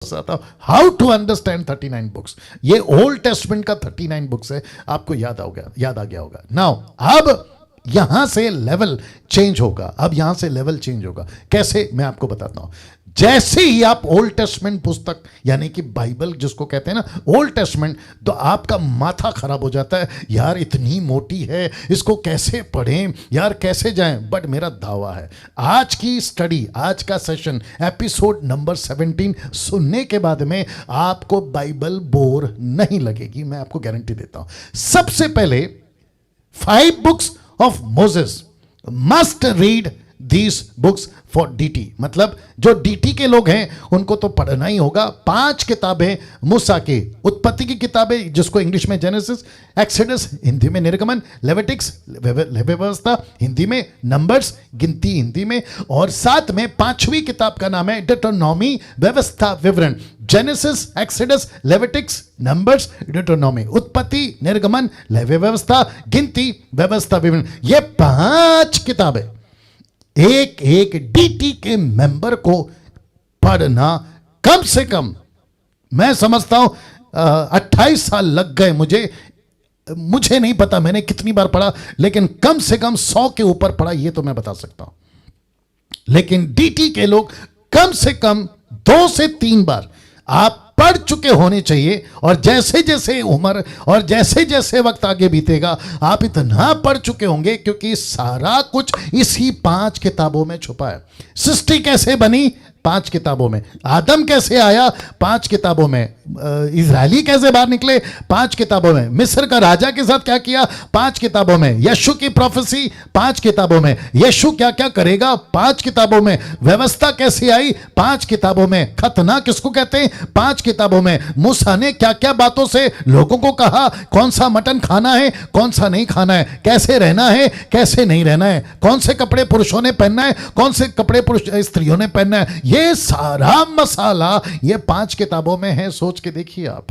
आता हूं how to understand 39 books. ये ओल्ड टेस्टमेंट का 39 बुक्स है, आपको याद आ गया होगा। नाउ अब यहां से लेवल चेंज होगा। अब यहां से लेवल चेंज होगा कैसे, मैं आपको बताता हूं। जैसे ही आप ओल्ड टेस्टमेंट पुस्तक यानी कि बाइबल जिसको कहते हैं ना ओल्ड टेस्टमेंट, तो आपका माथा खराब हो जाता है, यार इतनी मोटी है, इसको कैसे पढ़ें, यार कैसे जाएं। बट मेरा दावा है आज की स्टडी, आज का सेशन एपिसोड नंबर 17 सुनने के बाद में आपको बाइबल बोर नहीं लगेगी, मैं आपको गारंटी देता हूं। सबसे पहले 5 books of Moses must read these books for DT, मतलब जो डीटी के लोग हैं उनको तो पढ़ना ही होगा। 5 किताबें मूसा के, उत्पत्ति की किताबें जिसको इंग्लिश में जेनेसिस, एक्सोडस हिंदी में निर्गमन, लेविटिक्स व्यवस्था हिंदी में, नंबर्स गिनती हिंदी में, और साथ में 5वीं किताब का नाम है डिटरोनॉमी व्यवस्था विवरण। जेनेसिस, एक्सोडस, लेविटिक्स, नंबर्स, डिटरोनॉमी, उत्पत्ति, निर्गमन, लेवी व्यवस्था, गिनती, व्यवस्था विवरण। ये 5 किताबें एक एक डीटी के मेंबर को पढ़ना कम से कम, मैं समझता हूं 28 साल लग गए मुझे नहीं पता मैंने कितनी बार पढ़ा, लेकिन कम से कम 100 के ऊपर पढ़ा, ये तो मैं बता सकता हूं। लेकिन डीटी के लोग कम से कम 2 से 3 बार आप पढ़ चुके होने चाहिए। और जैसे जैसे उम्र और जैसे जैसे वक्त आगे बीतेगा आप इतना पढ़ चुके होंगे, क्योंकि सारा कुछ इसी 5 किताबों में छुपा है। सृष्टि कैसे बनी 5 किताबों में, आदम कैसे आया 5 किताबों में, इजरायली कैसे बाहर निकले 5 किताबों में, मिस्र का राजा के साथ क्या किया 5 किताबों में, यीशु की प्रोफेसी 5 किताबों में, यीशु क्या क्या करेगा 5 किताबों में, व्यवस्था कैसे आई 5 किताबों में, खतना किसको कहते हैं 5 किताबों में, मूसा ने क्या क्या बातों से लोगों को कहा, कौन सा मटन खाना है कौन सा नहीं खाना है, कैसे रहना है कैसे नहीं रहना है, कौन से कपड़े पुरुषों ने पहनना है कौन से कपड़े स्त्रियों ने पहनना है, ये सारा मसाला ये 5 किताबों में है। सोच के देखिए आप।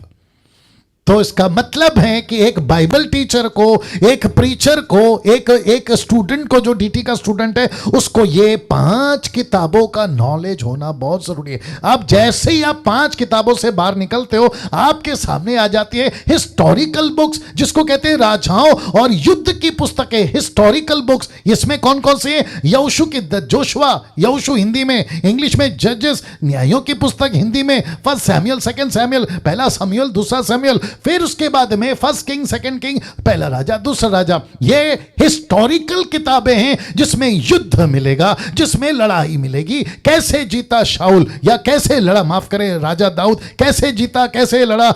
तो इसका मतलब है कि एक बाइबल टीचर को, एक प्रीचर को, एक स्टूडेंट को, जो डीटी का स्टूडेंट है, उसको ये 5 किताबों का नॉलेज होना बहुत जरूरी है। अब जैसे ही आप 5 किताबों से बाहर निकलते हो आपके सामने आ जाती है हिस्टोरिकल बुक्स, जिसको कहते हैं राजाओं और युद्ध की पुस्तकें, हिस्टोरिकल बुक्स। इसमें कौन कौन सी है, यहोशू की जोशुआ, यहोशू हिंदी में, इंग्लिश में जजेस, न्यायों की पुस्तक हिंदी में, 1 सैमुअल, 2 सैमुअल, पहला सैमुअल, दूसरा सैमुअल, फिर उसके बाद में 1 किंग, 2 किंग, पहला राजा, दूसरा राजा। ये हिस्टोरिकल किताबें हैं जिसमें युद्ध मिलेगा, जिसमें लड़ाई मिलेगी, कैसे जीता शाऊल, या कैसे लड़ा, माफ करें, राजा दाऊद कैसे जीता, कैसे लड़ा,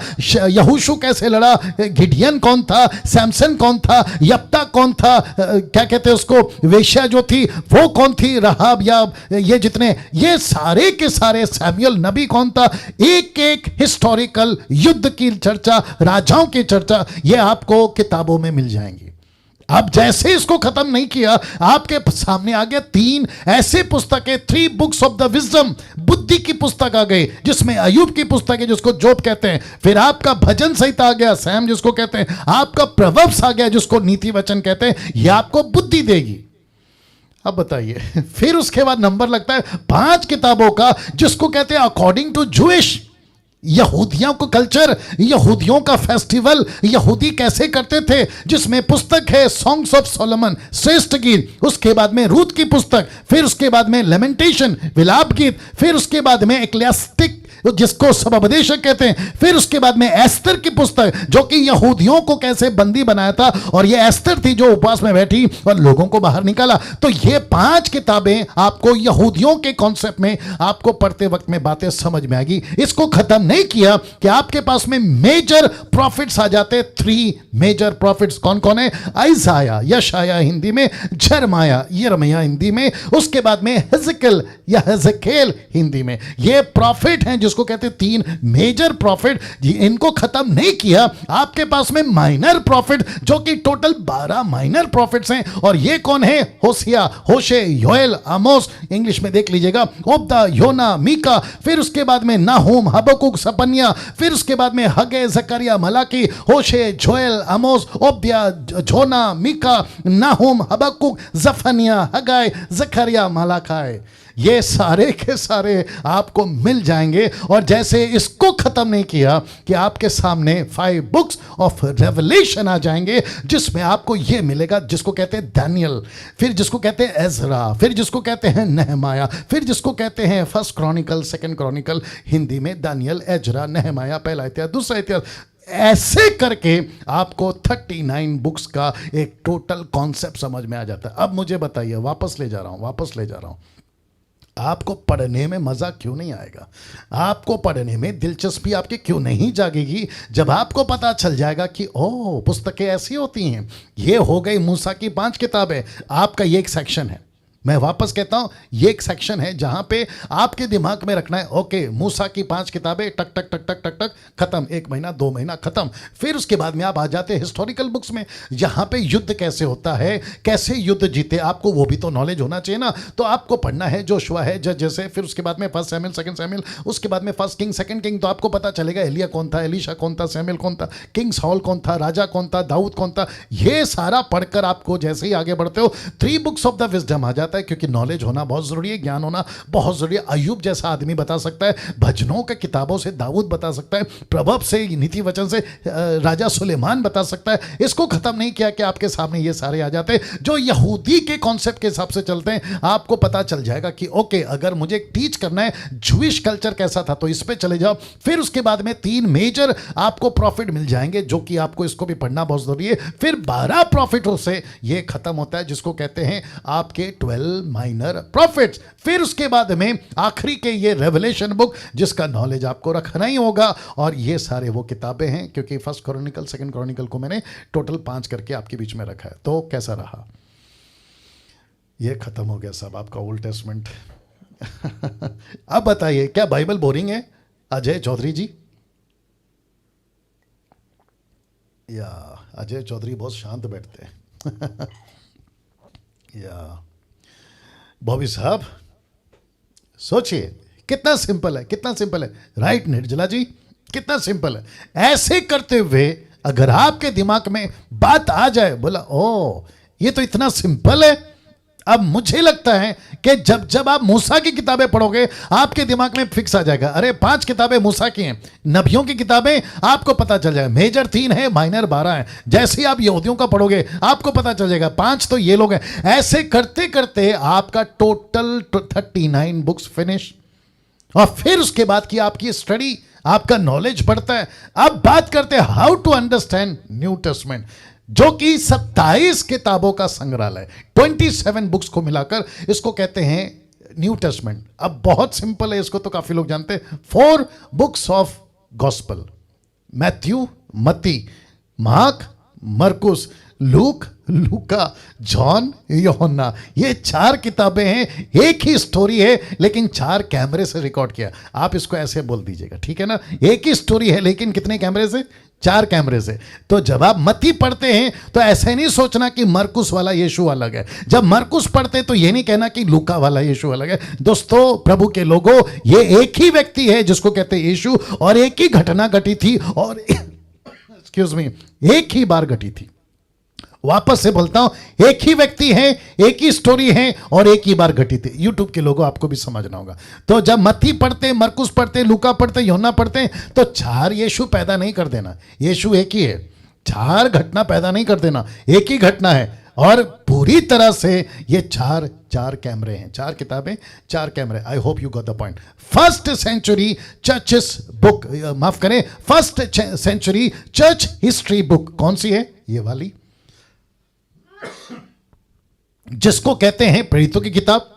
यहोशू कैसे लड़ा, गिडियन कौन था, सैमसन कौन था, यप्ता कौन था, क्या कहते हैं उसको, वेश्या जो थी वो कौन थी, राहाब, या ये जितने, ये सारे के सारे, सैमुअल नबी कौन था, एक एक हिस्टोरिकल युद्ध की चर्चा, राजाओं की चर्चा, ये आपको किताबों में मिल जाएंगी। अब जैसे इसको खत्म नहीं किया, आपके सामने आ गया 3 ऐसे पुस्तकें, 3 बुक्स ऑफ द विजडम, बुद्धि की पुस्तक आ गई, जिसमें अयूब की पुस्तक है जिसको जोब कहते हैं, फिर आपका भजन संहिता आ गया, सैम जिसको कहते हैं, आपका प्रोवर्ब्स आ गया जिसको नीति वचन कहते हैं, ये आपको बुद्धि देगी। अब बताइए, फिर उसके बाद नंबर लगता है 5 किताबों का, जिसको कहते हैं अकॉर्डिंग टू जूइश, यहूदियों को कल्चर, यहूदियों का फेस्टिवल, यहूदी कैसे करते थे, जिसमें पुस्तक है सॉन्ग्स ऑफ सोलोमन, श्रेष्ठ गीत, उसके बाद में रूत की पुस्तक, फिर उसके बाद में लेमेंटेशन, विलाप गीत, फिर उसके बाद में एक्लेसियास्टिक जिसको सबोपदेशक कहते हैं, फिर उसके बाद में एस्तर की पुस्तक जो कि यहूदियों को कैसे बंदी बनाया था, और ये एस्तर थी जो उपवास में बैठी और लोगों को बाहर निकाला। तो ये 5 किताबें आपको यहूदियों के कॉन्सेप्ट में आपको पढ़ते वक्त में बातें समझ में आएगी। इसको खत्म नहीं किया कि आपके पास में मेजर प्रॉफिट्स आ जाते, 3 मेजर प्रॉफिट्स कौन कौन है, आइसाया, यशाया हिंदी में, जरमाया, यिर्मयाह हिंदी में, उसके बाद में हिजकियेल या हिजकेल हिंदी में। ये प्रॉफिट हैं जिसको कहते हैं 3 मेजर प्रॉफिट। इनको खत्म नहीं किया, आपके पास में माइनर प्रॉफिट जो कि टोटल 12 माइनर प्रॉफिट्स हैं। और ये कौन है, होशिया, होशे, योएल, आमोस, इंग्लिश में देख लीजिएगा, ओबदा, योना, मीका, फिर उसके बाद में नाहूम, हबक्कुक, सपन्या, फिर उसके बाद में हगे, जकरिया, मलाकी, होशे, जोएल, आमोस, ओब्या, जोना, मीका, नाहूम, हबक्कुक, जफनिया, हगाय, जकरिया, मलाकाय। ये सारे के सारे आपको मिल जाएंगे। और जैसे इसको खत्म नहीं किया कि आपके सामने 5 बुक्स ऑफ रेवलेशन आ जाएंगे, जिसमें आपको ये मिलेगा जिसको कहते हैं दानियल, फिर जिसको कहते हैं एजरा, फिर जिसको कहते हैं नहमाया, फिर जिसको कहते हैं first Chronicle, second Chronicle, Hindi में दानियल, एजरा, नहमाया, पहला इतिहास, दूसरा इतिहास। ऐसे करके आपको 39 बुक्स का एक टोटल कॉन्सेप्ट समझ में आ जाता है। अब मुझे बताइए, वापस ले जा रहा हूं, आपको पढ़ने में मजा क्यों नहीं आएगा? आपको पढ़ने में दिलचस्पी आपकी क्यों नहीं जागेगी? जब आपको पता चल जाएगा कि ओह, पुस्तकें ऐसी होती हैं। ये हो गई मूसा की 5 किताबें। आपका ये एक सेक्शन है, मैं वापस कहता हूं, ये एक सेक्शन है जहां पे आपके दिमाग में रखना है, ओके, मूसा की 5 किताबें, टक टक टक टक टक टक, खत्म। 1 महीना 2 महीना खत्म। फिर उसके बाद में आप आ जाते हैं हिस्टोरिकल बुक्स में, जहां पे युद्ध कैसे होता है, कैसे युद्ध जीते, आपको वो भी तो नॉलेज होना चाहिए ना। तो आपको पढ़ना है जोशुआ है, जजेस है, फिर उसके बाद में 1 सैमुएल, 2 सैमुएल, उसके बाद में 1 किंग, 2 किंग। तो आपको पता चलेगा एलिया कौन था, एलीशा कौन था, सैमुएल कौन था, किंग सॉल कौन था, राजा कौन था, दाऊद कौन था। ये सारा पढ़कर आपको जैसे ही आगे बढ़ते हो 3 बुक्स ऑफ द विजडम आ जाता है, क्योंकि नॉलेज होना बहुत जरूरी है, ज्ञान होना बहुत जरूरी है। अय्यूब जैसा आदमी बता सकता है, भजनों के किताबों से दाऊद बता सकता है, प्रभव से, नीति वचन से राजा सुलेमान बता सकता है। इसको खत्म नहीं किया कि आपके सामने ये सारे आ जाते हैं जो यहूदी के कॉन्सेप्ट के हिसाब से चलते हैं। आपको पता चल जाएगा कि ओके, अगर मुझे टीच करना है जूइश कल्चर कैसा था तो इस पे चले जाओ। फिर उसके बाद में 3 मेजर आपको प्रॉफिट मिल जाएंगे, जो कि आपको इसको भी पढ़ना बहुत जरूरी है। फिर 12 प्रॉफिटों से ये खत्म होता है, जिसको कहते हैं आपके 12 माइनर प्रॉफिट्स। फिर उसके बाद में आखिरी के ये रेवलेशन बुक, जिसका नॉलेज आपको रखना ही होगा। और ये सारे वो किताबें हैं, क्योंकि 1 क्रॉनिकल, 2 क्रॉनिकल को मैंने टोटल 5 करके आपके बीच में रखा है। तो कैसा रहा? ये खत्म हो गया सब आपका ओल्ड टेस्टमेंट। अब बताइए, क्या बाइबल बोरिंग है अजय चौधरी जी? या अजय चौधरी बहुत शांत बैठते हैं। या बॉबी साहब, सोचिए कितना सिंपल है, कितना सिंपल है, राइट निर्जला जी, कितना सिंपल है। ऐसे करते हुए अगर आपके दिमाग में बात आ जाए, बोला ओ ये तो इतना सिंपल है। अब मुझे लगता है कि जब जब आप मूसा की किताबें पढ़ोगे, आपके दिमाग में फिक्स आ जाएगा, अरे 5 किताबें मूसा की हैं। नबियों की किताबें आपको पता चल जाएगा, मेजर 3 है, माइनर 12 है। जैसे ही आप यहूदियों का पढ़ोगे, आपको पता चल जाएगा 5 तो ये लोग हैं। ऐसे करते करते आपका टोटल 39 बुक्स फिनिश। और फिर उसके बाद की आपकी स्टडी, आपका नॉलेज बढ़ता है। अब बात करते हैं how to understand New Testament, जो कि 27 किताबों का संग्रहालय, 27 बुक्स को मिलाकर इसको कहते हैं न्यू टेस्टमेंट। अब बहुत सिंपल है, इसको तो काफी लोग जानते हैं। 4 बुक्स ऑफ गॉस्पल, मैथ्यू, मत्ती, मार्क, मरकुस, लूक, लूका, जॉन, यूहन्ना। ये 4 किताबें हैं, एक ही स्टोरी है, लेकिन 4 कैमरे से रिकॉर्ड किया। आप इसको ऐसे बोल दीजिएगा, ठीक है ना? एक ही स्टोरी है, लेकिन कितने कैमरे से? 4 कैमरे से। तो जब आप मत्ती पढ़ते हैं तो ऐसे नहीं सोचना कि मरकुस वाला यीशु अलग है। जब मरकुस पढ़ते तो ये नहीं कहना कि लूका वाला यीशु अलग है। दोस्तों, प्रभु के लोगों, ये एक ही व्यक्ति है जिसको कहते हैं यीशु, और एक ही घटना घटी थी, और एक्सक्यूज मी, एक ही बार घटी थी। वापस से बोलता हूं, एक ही व्यक्ति है, एक ही स्टोरी है, और एक ही बार घटी थी। यूट्यूब के लोगों, आपको भी समझना होगा। तो जब मत्ती पढ़ते, मरकुस पढ़ते, लूका पढ़ते, यूहन्ना पढ़ते, तो 4 यीशु पैदा नहीं कर देना। यीशु एक ही है, 4 घटना पैदा नहीं कर देना, एक ही घटना है। और पूरी तरह से ये 4 कैमरे हैं, 4 किताबें, 4 कैमरे। I hope you got the point. First century churches book, माफ करें, first century church history book कौन सी है? ये वाली, जिसको कहते हैं प्रेरितों की किताब।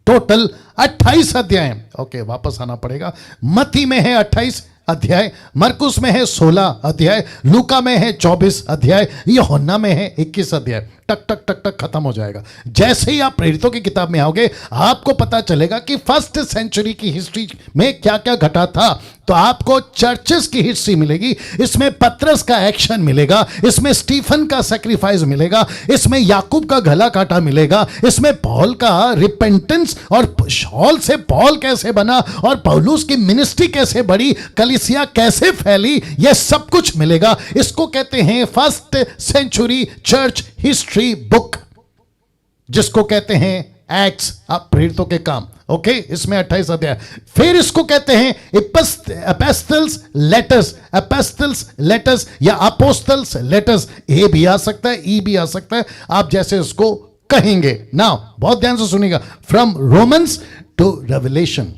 टोटल 28 अध्याय। ओके, वापस आना पड़ेगा। मत्ती में है 28 अध्याय, मरकुस में है 16 अध्याय, लूका में है 24 अध्याय, यूहन्ना में है 21 अध्याय। टक टक टक टक खत्म हो जाएगा। जैसे ही आप प्रेरितों की किताब में आओगे, आपको पता चलेगा कि फर्स्ट सेंचुरी की हिस्ट्री में क्या क्या घटा था। तो आपको चर्चेस की हिस्ट्री मिलेगी, इसमें पतरस का एक्शन मिलेगा, इसमें स्टीफन का सैक्रिफाइस मिलेगा, इसमें याकूब का गला काटा मिलेगा, इसमें पौल का रिपेंटेंस और शॉल से पौल कैसे बना और पौलुस की मिनिस्ट्री कैसे बढ़ी, कलीसिया कैसे फैली, यह सब कुछ मिलेगा। इसको कहते हैं first century church history book, जिसको कहते हैं एक्ट्स, आप प्रेरितों के काम, ओके, इसमें 28 अध्याय। फिर इसको कहते हैं एपिस्टल्स लेटर्स, एपिस्टल्स लेटर्स या अपोस्टल्स लेटर्स, ए भी आ सकता है, ई भी आ सकता है, आप जैसे इसको कहेंगे। नाउ बहुत ध्यान से सुनिएगा, फ्रॉम रोमन्स टू रेवलेशन।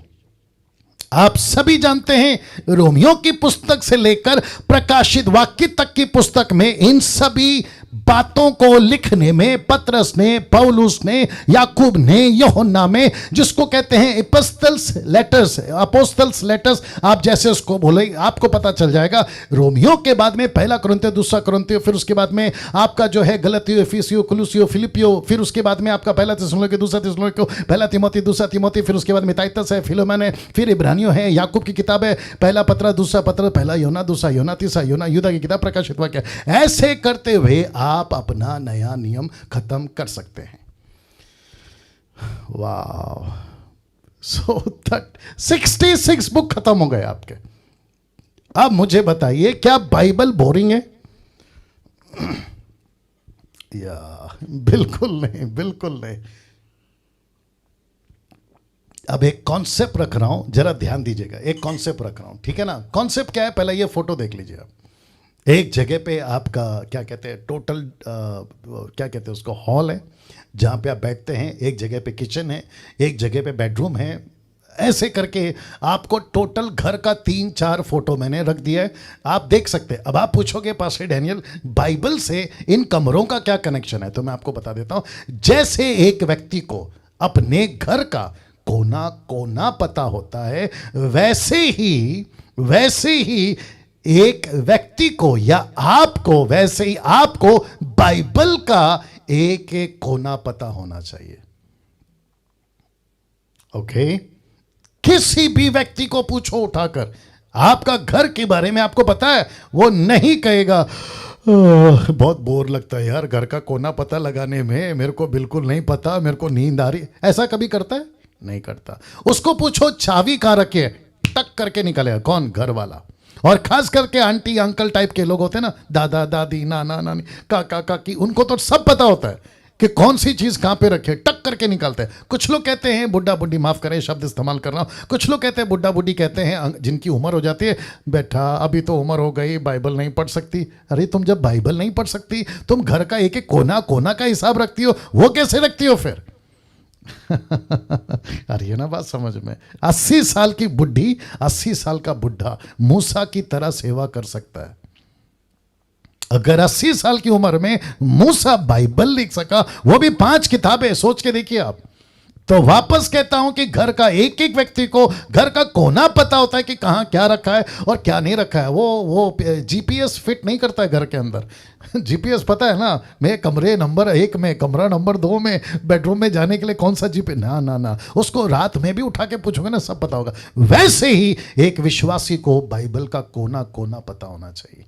आप सभी जानते हैं रोमियो की पुस्तक से लेकर प्रकाशित वाक्य तक की पुस्तक में इन सभी बातों को लिखने में पतरस ने, पौलुस ने, याकूब ने, यूहन्ना में, जिसको कहते हैं एपिस्टल्स लेटर्स, अपोस्टल्स लेटर्स, आप जैसे उसको बोले आपको पता चल जाएगा। रोमियो के बाद में पहला कुरिन्थियो, दूसरा कुरिन्थियो, फिर उसके बाद में आपका जो है गलतियो, एफिसियो, कुलुसियो, फिलिपियो, फिर उसके बाद में आपका पहला थिस्सलुनीके, दूसरा थिस्सलुनीके, पहला तीमुथी, दूसरा तीमुथी, फिर उसके बाद में टाइटस है, फिलोमेन है, फिर इब्रानियों है, याकूब की किताब है, पहला पत्र, दूसरा पत्र, पहला योना, दूसरा योना, तीसरा योना, यूदा की किताब, प्रकाशित वाक्य। ऐसे करते हुए आप अपना नया नियम खत्म कर सकते हैं। वाह, सो दैट 66 बुक खत्म हो गए आपके। अब मुझे बताइए, क्या बाइबल बोरिंग है? या बिल्कुल नहीं, बिल्कुल नहीं। अब एक कॉन्सेप्ट रख रहा हूं, जरा ध्यान दीजिएगा, एक कॉन्सेप्ट रख रहा हूं, ठीक है ना? कॉन्सेप्ट क्या है, पहले ये फोटो देख लीजिए आप। एक जगह पे आपका क्या कहते हैं, टोटल क्या कहते हैं उसको, हॉल है जहाँ पे आप बैठते हैं, एक जगह पे किचन है, एक जगह पे बेडरूम है, ऐसे करके आपको टोटल घर का 3-4 फोटो मैंने रख दिया है, आप देख सकते हैं। अब आप पूछोगे पास्टर डैनियल, बाइबल से इन कमरों का क्या कनेक्शन है? तो मैं आपको बता देता हूँ। जैसे एक व्यक्ति को अपने घर का कोना कोना पता होता है, वैसे ही एक व्यक्ति को या आपको, वैसे ही आपको बाइबल का एक एक कोना पता होना चाहिए। ओके? किसी भी व्यक्ति को पूछो उठाकर, आपका घर के बारे में आपको पता है? वो नहीं कहेगा बहुत बोर लगता है यार घर का कोना पता लगाने में, मेरे को बिल्कुल नहीं पता, मेरे को नींद आ रही। ऐसा कभी करता है? नहीं करता। उसको पूछो चाबी कहां रखी है, टक करके निकलेगा। कौन? घर वाला। और खास करके आंटी अंकल टाइप के लोग होते हैं ना, दादा दादी, नाना नानी, काका काकी, उनको तो सब पता होता है कि कौन सी चीज कहां पे रखे, टक करके निकालते हैं। कुछ लोग कहते हैं बुड्ढा बुड्ढी, माफ करें शब्द इस्तेमाल कर रहा हूं, कुछ लोग कहते हैं बुड्ढा बुड्ढी कहते हैं जिनकी उम्र हो जाती है, बेटा अभी तो उम्र हो गई, बाइबल नहीं पढ़ सकती। अरे तुम जब बाइबल नहीं पढ़ सकती, तुम घर का एक एक कोना कोना का हिसाब रखती हो, वो कैसे रखती हो फिर? अरे ना बात समझ में। 80 साल की बुढ़ी, 80 साल का बुढ़ा मूसा की तरह सेवा कर सकता है। अगर 80 साल की उम्र में मूसा बाइबल लिख सका, वो भी 5 किताबें, सोच के देखिए आप। तो वापस कहता हूं कि घर का एक एक व्यक्ति को घर का कोना पता होता है कि कहां क्या रखा है और क्या नहीं रखा है। वो जीपीएस फिट नहीं करता है घर के अंदर। जीपीएस पता है ना, मैं कमरे नंबर 1 में, कमरा नंबर 2 में, बेडरूम में जाने के लिए कौन सा जीपीएस, ना ना ना, उसको रात में भी उठा के पूछोगे ना, सब पता होगा। वैसे ही एक विश्वासी को बाइबल का कोना कोना पता होना चाहिए।